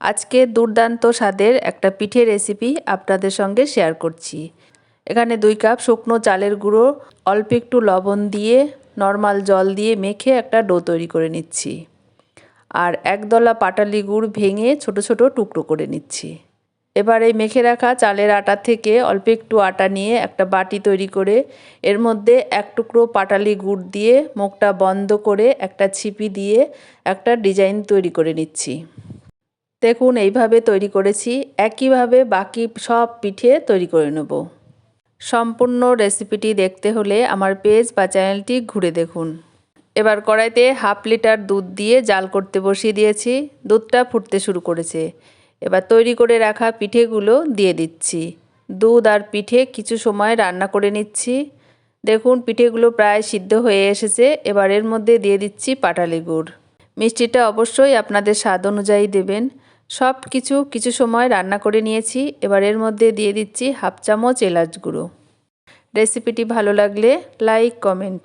আজকে দুর্দান্ত স্বাদের একটা পিঠে রেসিপি আপনাদের সঙ্গে শেয়ার করছি। এখানে 2 কাপ শুকনো চালের গুঁড়ো অল্প একটু লবণ দিয়ে নর্মাল জল দিয়ে মেখে একটা ডো তৈরি করে নিচ্ছি। আর একদলা পাটালি গুড় ভেঙে ছোট ছোট টুকরো করে নিচ্ছি। এবার এই মেখে রাখা চালের আটা থেকে অল্প একটু আটা নিয়ে একটা বাটি তৈরি করে এর মধ্যে 1 টুকরো পাটালি গুড় দিয়ে মুখটা বন্ধ করে একটা ছিপি দিয়ে একটা ডিজাইন তৈরি করে নিচ্ছি। দেখুন এইভাবে তৈরি করেছি। একইভাবে বাকি সব পিঠে তৈরি করে নেব। সম্পূর্ণ রেসিপিটি দেখতে হলে আমার পেজ বা চ্যানেলটি ঘুরে দেখুন। এবার কড়াইতে 1/2 লিটার দুধ দিয়ে জাল করতে বসিয়ে দিয়েছি। দুধটা ফুটতে শুরু করেছে। এবার তৈরি করে রাখা পিঠেগুলো দিয়ে দিচ্ছি। দুধ আর পিঠে কিছু সময় রান্না করে নিচ্ছি। দেখুন পিঠেগুলো প্রায় সিদ্ধ হয়ে এসেছে। এবার এর মধ্যে দিয়ে দিচ্ছি পাটালি গুড়। মিষ্টিটা অবশ্যই আপনাদের স্বাদ অনুযায়ী দেবেন। সব কিছু সময় রান্না করে নিয়েছি। এবার এর মধ্যে দিয়ে দিচ্ছি 1/2 চামচ এলাচ গুঁড়ো। রেসিপিটি ভালো লাগলে লাইক কমেন্ট